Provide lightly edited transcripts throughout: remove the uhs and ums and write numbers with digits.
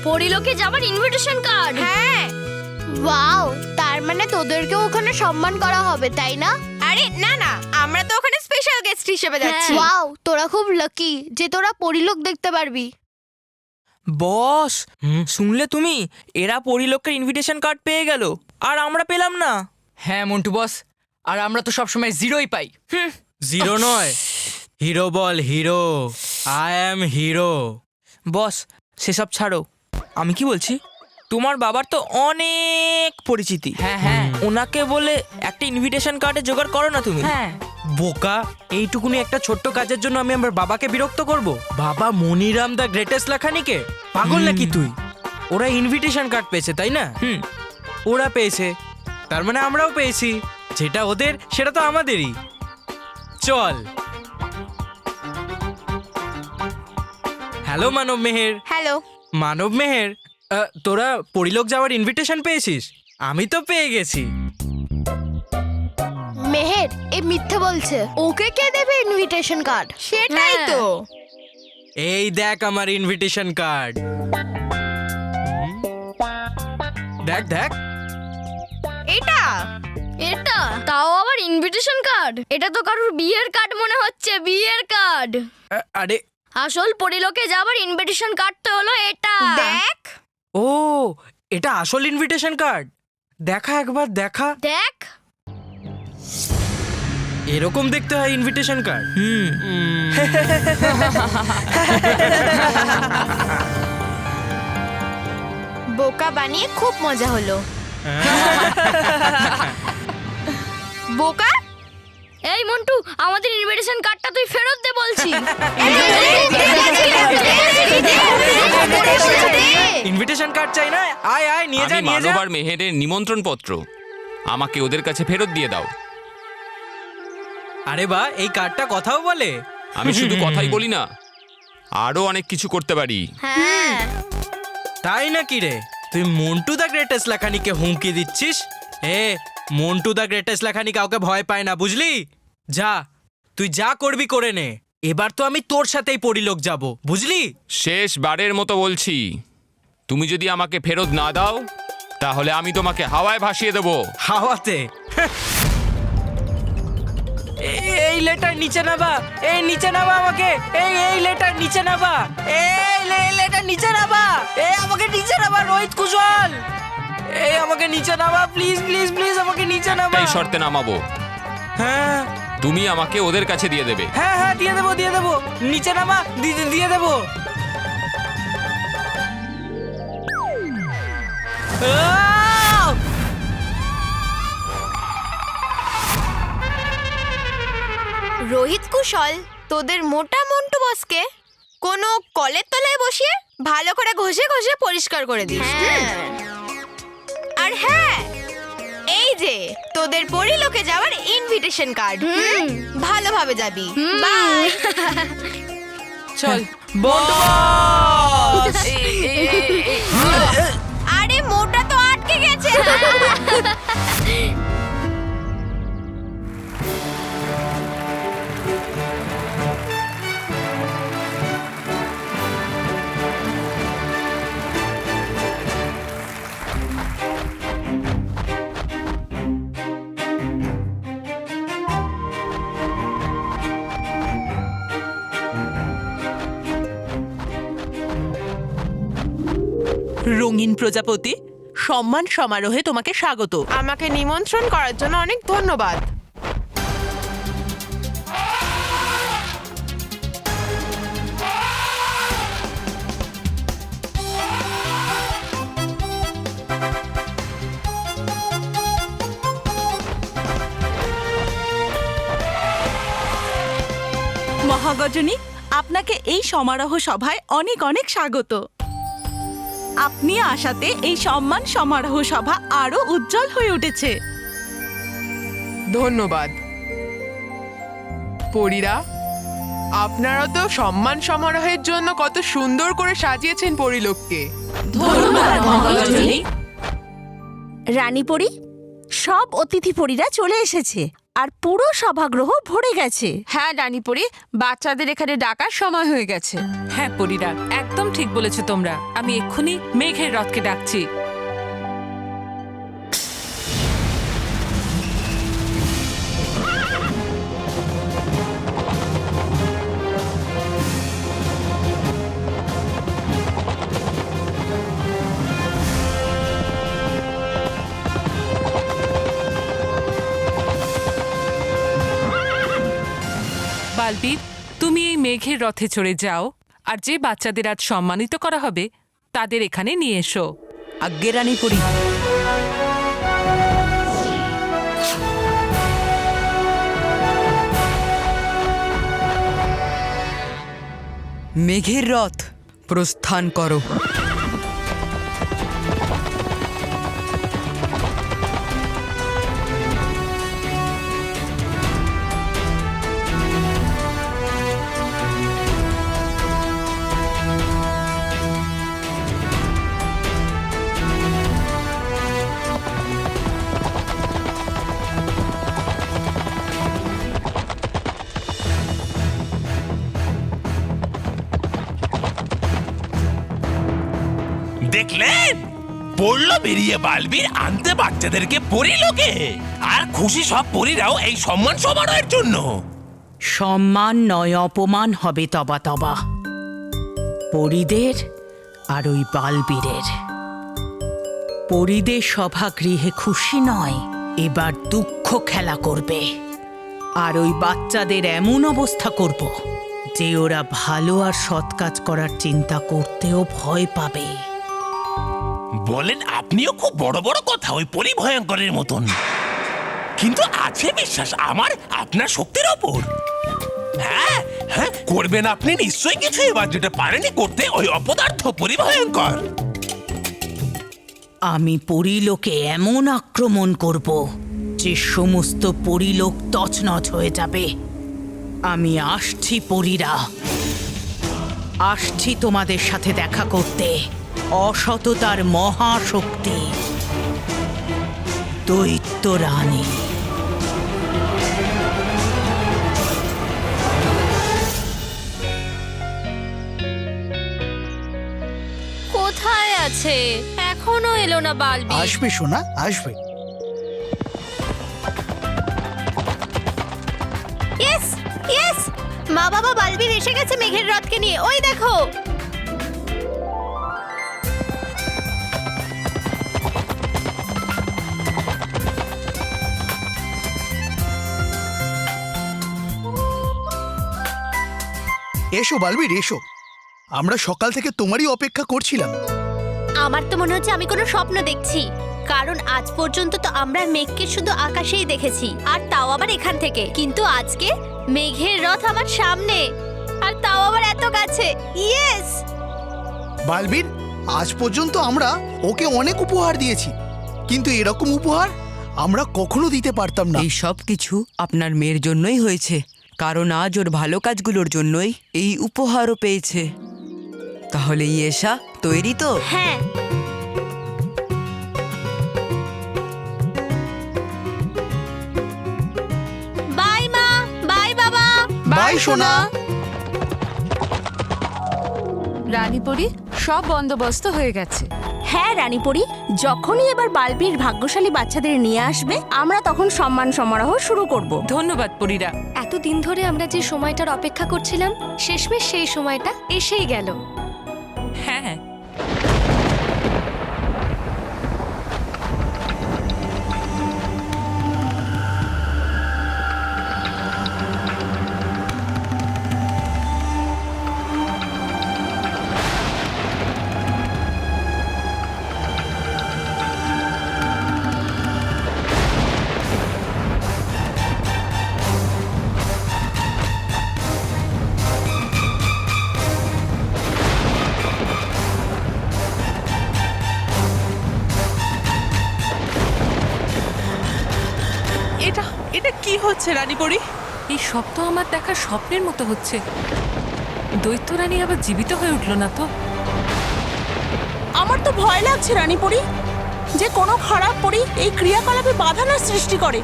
পরিলোকে যাবার invitation card. হ্যাঁ, wow, তার মানে তোদেরকেও ওখানে সম্মান করা হবে, তাই না? আরে না না, আমরা তো ওখানে স্পেশাল গেস্ট হিসেবে যাচ্ছি। ওয়াও, তোরা খুব লাকি যে তোরা পরিলোক দেখতে পারবি। বস, শুনলে তুমি? এরা পরিলোকের ইনভিটেশন কার্ড পেয়ে গেল আর আমরা পেলাম না। হ্যাঁ মন্টু বস, আর আমরা তো সবসময় জিরোই পাই। জিরো নয়, হিরো বল, hero. I am hero. Boss, সেসব ছাড়ো, আমি কি বলছি, তোমার বাবার তো অনেক পরিচিতি। হ্যাঁ হ্যাঁ ওনাকে বলে একটা ইনভিটেশন কার্ডে জোগাড় করো না তুমি। হ্যাঁ। বোকা, এইটুকুনি একটা ছোট্ট কাজের জন্য আমি আমার বাবাকে বিরক্ত করব? বাবা মনিরাম দ্য গ্রেটেস্ট লেখানিকে পাগল নাকি তুই? ওরা ইনভিটেশন কার্ড পেয়েছে, তাই না? ওরা পেয়েছে, তার মানে আমরাও পেয়েছি। যেটা ওদের সেটা তো আমাদেরই। চল। হ্যালো মানব মেহের। হ্যালো। মানব মেহের, তোরা পরিলোক যাওয়ার ইনভিটেশন পেয়েছিস? আমি তো পেয়ে গেছি। মেহের এই মিথ্যে বলছে, ওকে কে দেবে ইনভিটেশন কার্ড? সেটাই তো। এই দেখ আমার ইনভিটেশন কার্ড। দেখ দেখ। এটা এটা তাও আবার ইনভিটেশন কার্ড? এটা তো কারোর বিয়ের কার্ড মনে হচ্ছে, বিয়ের কার্ড। আরে আসল পরিলোকে যাবার ইনভিটেশন কার্ড তো হলো এটা। দেখ। ও, এটা আসল ইনভিটেশন কার্ড। দেখা একবার, দেখা। দেখ। এরকম দেখতে হয় ইনভিটেশন কার্ড। বোকা বানিয়ে খুব মজা হলো। বোকা, এই মন্টু, আমাদের ইনভিটেশন কার্ডটা তুই ফেরত দে বলছি। ইনভিটেশন কার্ড চাই না? আয় আয়, নিয়ে যা, আমি নিয়ে যা। মানব আর মেহেরের নিমন্ত্রণ পত্র আমাকে ওদের কাছে ফেরত দিয়ে দাও। আরে বা, এই কার্ডটা কথাও বলে। আমি শুধু কথাই বলি না, আরো অনেক কিছু করতে পারি। হ্যাঁ। তাই নাকি রে? তুই মন্টু দ্য গ্রেটেস্ট লেখানিকে হুমকি দিচ্ছিস? মন্টু দ্য গ্রেটেস্ট লেখানি কাউকে ভয় পায় না, বুঝলি? যা, তুই যা করবি করে নে। এবার তো আমি তোর সাথেই পরিলোক যাব, বুঝলি? শেষবারের মতো বলছি, তুমি যদি আমাকে ফেরত না দাও তাহলে আমি তোমাকে হাওয়ায় ভাসিয়ে দেবো। হাওয়াতে? এই লেটার নিচে নাবা, এই নিচে নাবা আমাকে, এই লেটার নিচে নাবা, এই লেটার নিচে নাবা, আমাকে নিচে নাবা রোহিত কুশল, আমাকে নিচে নাবা, প্লিজ প্লিজ প্লিজ আমাকে নিচে নাবা। এই শর্তে নামাবো, হ্যাঁ তুমি আমাকে ওদের কাছে দিয়ে দেবে। হ্যাঁ হ্যাঁ, দিয়ে দেবো দিয়ে দেবো, নিচে নামা, দিয়ে দেবো। রোহিত কুশল, তোদের মোটা মন্টু বসকে কোনো কলের তলায় বসিয়ে ভালো করে ঘষে ঘষে পরিষ্কার করে দিস। আর হ্যাঁ, এই যে তোদের পরিলোকে যাওয়ার ইনভিটেশন কার্ড, ভালোভাবে যাবি। বাই। চল। বস! আরে মোটা তো আটকে গেছে। রঙিন প্রজাপতি, সম্মান সমারোহে তোমাকে স্বাগত। আমাকে নিমন্ত্রণ করার জন্য অনেক ধন্যবাদ। মহাগজনী, আপনাকে এই সমারোহ সভায় অনেক অনেক স্বাগত। আপনি আসাতে এই সম্মান সমারোহ সভা আরো উজ্জ্বল হয়ে উঠেছে। ধন্যবাদ। পরীরা, আপনারা তো সম্মান সমারোহের জন্য কত সুন্দর করে সাজিয়েছেন পরিলোককে। ধন্যবাদ মহাগজনী। রানীপরি, সব অতিথি পরীরা চলে এসেছে। আর পুরো সভাগৃহ ভরে গেছে। হ্যাঁ রানীপুরি, বাচ্চাদের এখানে ডাকার সময় হয়ে গেছে। হ্যাঁ পরিরা, একদম ঠিক বলেছো তোমরা। আমি এক্ষুনি মেঘের রথকে ডাকছি। বালবীর, তুমি এই মেঘের রথে চড়ে যাও, আর যে বাচ্চাদের আজ সম্মানিত করা হবে তাদের এখানে নিয়ে এসো। আজ্ঞে রানীপুরি। মেঘের রথ প্রস্থান করো। দেখলেন, পড়লো বেরিয়ে বালবীর আনতে বাচ্চাদেরকে পরিলোকে, আর খুশি সব পরীরাও এই সম্মান সমারোহের জন্য। সম্মান নয় অপমান হবে তবা তবা, পরিদের আর ওই বালবীরের। পরিদের সভাগৃহে খুশি নয়, এবার দুঃখ খেলা করবে। আর ওই বাচ্চাদের এমন অবস্থা করব যে ওরা ভালো আর সৎ কাজ করার চিন্তা করতেও ভয় পাবে। বলেন, আপনিও খুব বড় বড় কথা ওই পরিভয়ঙ্করের মতন, কিন্তু আছে বিশ্বাস আমার আপনার শক্তির ওপর। হ্যাঁ হ্যাঁ, করবেন আপনি নিশ্চয়ই কিছু, এবার যেটা পারেনি করতে ওই অপদার্থ পরিভয়ঙ্কর। আমি পরিলোকে এমন আক্রমণ করব যে সমস্ত পরিলোক তছনছ হয়ে যাবে। আমি আসছি পরীরা, আসছি তোমাদের সাথে দেখা করতে। অসততার মহাশক্তি দৈত্য রানী। কোথায় আছে? এখনো এলো না বালবীর। আসবে সোনা, আসবে। ইয়েস ইয়েস, মা বাবা বালবীর এসে গেছে মেঘের রথকে নিয়ে, ওই দেখো। এসো বালবীর, এসো। আমরা সকাল থেকে তোমারই অপেক্ষা করছিলাম। আমার তো মনে হচ্ছে আমি কোনো স্বপ্ন দেখছি, কারণ আজ পর্যন্ত তো আমরা মেঘকে শুধু আকাশেই দেখেছি, আর তাও আবার এখান থেকে। কিন্তু আজকে মেঘের রথ আমার সামনে, আর তাও আবার এত কাছে। ইয়েস বালবীর, আজ পর্যন্ত আমরা ওকে অনেক উপহার দিয়েছি, কিন্তু এরকম উপহার আমরা কখনো দিতে পারতাম না। এই সব কিছু আপনার মেয়ের জন্যই হয়েছে, কারণ আজ ওর ভালো কাজগুলোর জন্যই এই উপহারও পেয়েছে। তাহলে ইয়েশা তৈরি তো? হ্যাঁ। বাই মা, বাই বাবা, বাই সোনা। রানীপুরি, সব বন্দোবস্ত হয়ে গেছে। হ্যাঁ রানীপুরি, যখনই এবার বালবীর ভাগ্যশালী বাচ্চাদের নিয়ে আসবে, আমরা তখন সম্মান সমারোহ শুরু করব। ধন্যবাদ পরিরা। এতদিন ধরে আমরা যে সময়টার অপেক্ষা করছিলাম, শেষমেশ সেই সময়টা এসেই গেল। হ্যাঁ, এটা কি হচ্ছে রানীপুরি? এই সব তো আমার দেখা স্বপ্নের মতো হচ্ছে। দৈত্য রানী আবার জীবিত হয়ে উঠল না তো? আমার তো ভয় লাগছে রানীপুরি, যে কোনো খারাপ পরি এই ক্রিয়াকলাপে বাধা না সৃষ্টি করে।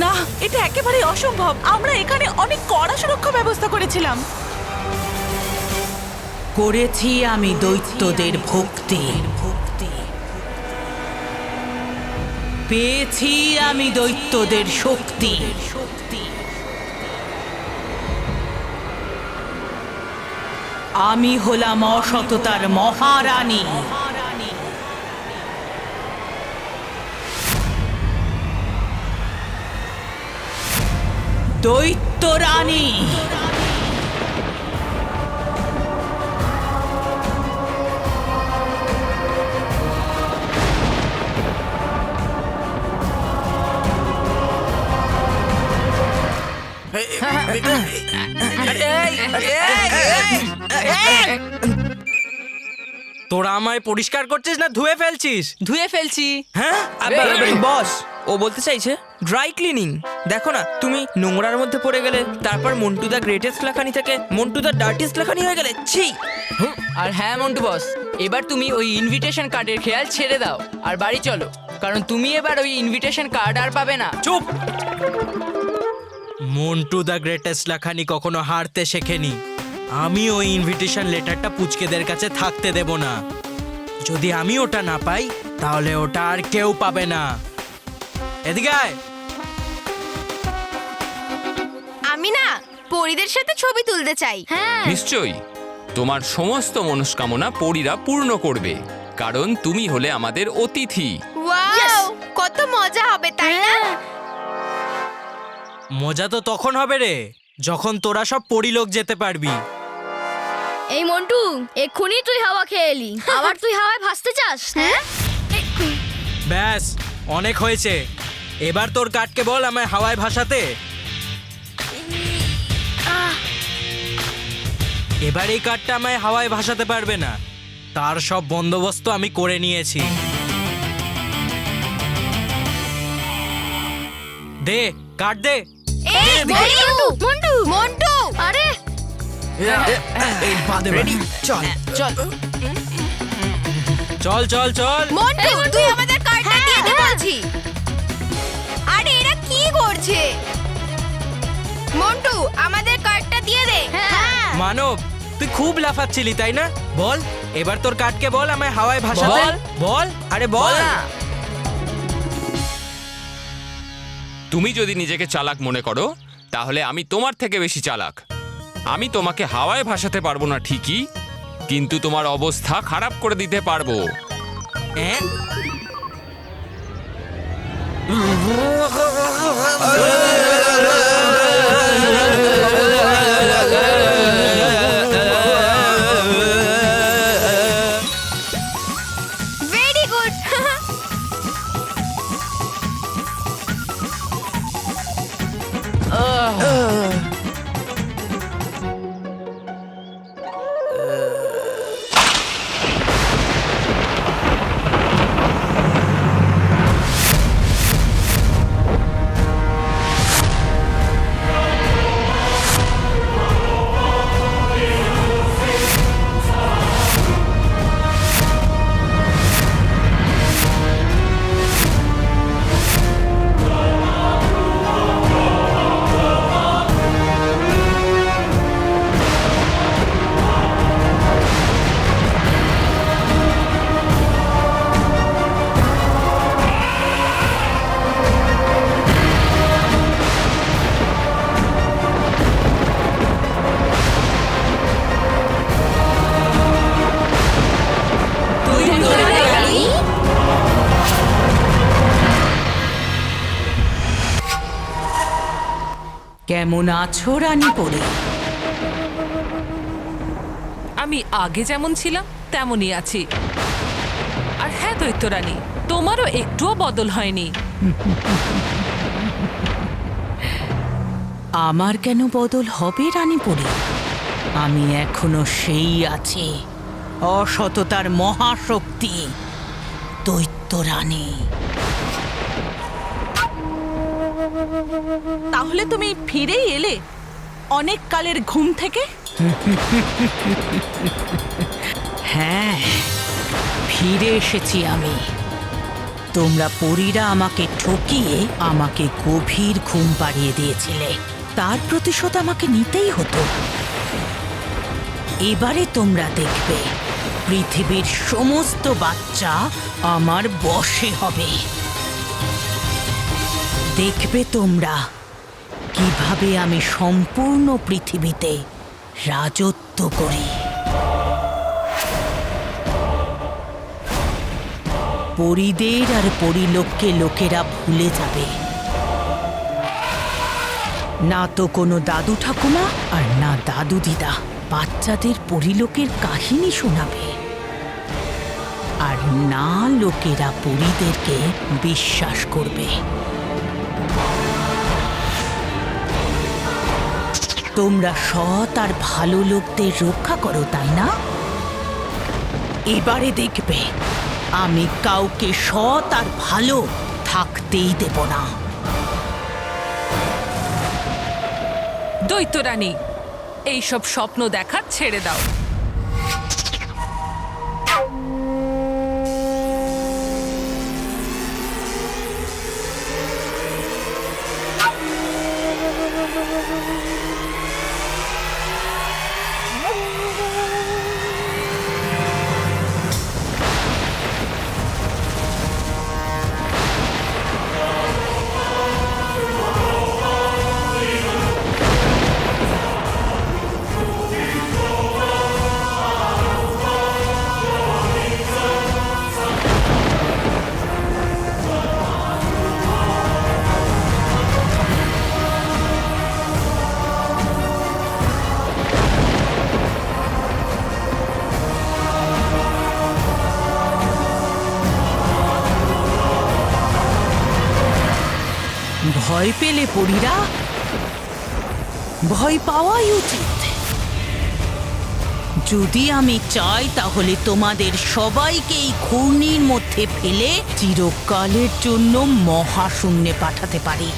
না, এটা একেবারে অসম্ভব। আমরা এখানে অনেক কড়া সুরক্ষা ব্যবস্থা করেছিলাম। করেছি আমি দৈত্যদের ভক্তি, পেয়েছি আমি দৈত্যদের শক্তি। আমি হলাম অসততার মহারানী। দৈত্য রানী। তোরা আমায় পরিষ্কার করছিস না ধুয়ে ফেলছিস? ধুয়ে ফেলছি। হ্যাঁ বস, ও বলতে চাইছে ড্রাই ক্লিনিং। দেখো না, তুমি নোংরার মধ্যে পড়ে গেলে, তারপর মন্টু দা গ্রেটেস্ট লেখানি থেকে মন্টু দা ডার্টিস্ট লেখানি হয়ে গেলে। ছি। আর হ্যাঁ মন্টু বস, এবার তুমি ওই ইনভিটেশন কার্ডের খেয়াল ছেড়ে দাও আর বাড়ি চলো, কারণ তুমি এবার ওই ইনভিটেশন কার্ড আর পাবে না। চুপ। মন্টু দ্য গ্রেটেস্ট লেখানি কখনো হারতে শেখেনি। আমি ওই ইনভিটেশন লেটারটা পুচকেদের কাছে থাকতে দেব না। যদি আমি ওটা না পাই তাহলে ওটা আর কেউ পাবে না। এদিকে আয়। আমি না পরীদের সাথে ছবি তুলতে চাই। হ্যাঁ, নিশ্চয়ই তোমার সমস্ত মনস্কামনা পরীরা পূর্ণ করবে, কারণ তুমি হলে আমাদের অতিথি। ওয়াও, কত মজা হবে তাই না? মজা তো তখন হবে রে, যখন তোরা সব পরিলোক যেতে পারবি। এই মন্টু, এক্ষুনি তুই হাওয়া খেয়ে এলি, আবার তুই হাওয়ায় ভাসতে চাস? হ্যাঁ, ব্যাস, অনেক হয়েছে। এবার তোর কাঠকে বল আমায় হাওয়ায় ভাসাতে। এবার এই কাঠটা আমায় হাওয়ায় ভাসাতে পারবে না, তার সব বন্দোবস্ত আমি করে নিয়েছি। দে কাঠ দে। এই মন্টু, মন্টু, মন্টু, আরে রেডি, চল চল চল চল চল। মন্টু, তুই আমাদের কার্ডটা দিয়ে দে বলছি। আরে এরা কি করছে? মন্টু, আমাদের কার্ডটা দিয়ে দে। হ্যাঁ। মানব, তুই খুব লাফাচ্ছিলি তাই না? বল, এবার তোর কাঠকে বল আমায় হাওয়ায় ভাসাতে। বল। বল। আরে বল না। তুমি যদি নিজেকে চালাক মনে করো, তাহলে আমি তোমার থেকে বেশি চালাক। আমি তোমাকে হাওয়ায় ভাসাতে পারবো না ঠিকই, কিন্তু তোমার অবস্থা খারাপ করে দিতে পারবো। Very good. কেমন আছো রানী পরি? আমি আগে যেমন ছিলাম তেমনই আছি। আর হ্যাঁ দৈত্যরানী, তোমারও একটুও বদল হয়নি। আমার কেন বদল হবে রানী পরি? আমি এখনো সেই আছি, অসততার মহাশক্তি, দৈত্য রানী। তাহলে তুমি ফিরেই এলে অনেক কালের ঘুম থেকে? হ্যাঁ, ফিরে এসেছি আমি। তোমরা পরীরা আমাকে ঠকিয়ে আমাকে গভীর ঘুম পাড়িয়ে দিয়েছিলে, তার প্রতিশোধ আমাকে নিতেই হতো। এবারে তোমরা দেখবে পৃথিবীর সমস্ত বাচ্চা আমার বশে হবে। দেখবে তোমরা কিভাবে আমি সম্পূর্ণ পৃথিবীতে রাজত্ব করি। পরীদের আর পরিলোককে লোকেরা ভুলে যাবে। না তো কোনো দাদু ঠাকুমা আর না দাদু দিদা বাচ্চাদের পরিলোকের কাহিনী শোনাবে, আর না লোকেরা পরীদেরকে বিশ্বাস করবে। তোমরা সৎ আর ভালো লোকদের রক্ষা করো, তাই না? এবারে দেখবে আমি কাউকে সৎ আর ভালো থাকতেই দেব না। দৈত্যরানী, এইসব স্বপ্ন দেখা ছেড়ে দাও। ভয় পেলে পরীরা? ভয় পাওয়াই উচিত। যদি আমি চাই তাহলে তোমাদের সবাইকে এই ঘূর্ণির মধ্যে ফেলে চিরকালের জন্য মহাশূন্যে পাঠাতে পারি।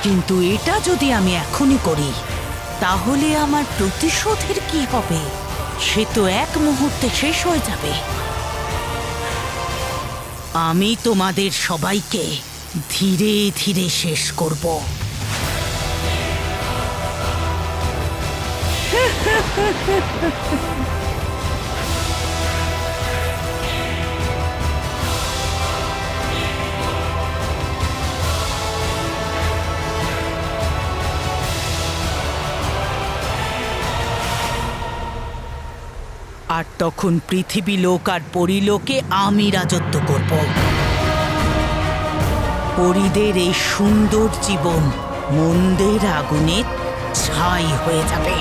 কিন্তু এটা যদি আমি এখনই করি তাহলে আমার প্রতিশোধের কি হবে? সে তো এক মুহূর্তে শেষ হয়ে যাবে। আমি তোমাদের সবাইকে ধীরে ধীরে শেষ করব। আর তখন পৃথিবী লোক আর পরিলোকে আমি রাজত্ব করব। পরীদের এই সুন্দর জীবন মন্দের আগুনে ছাই হয়ে যাবে।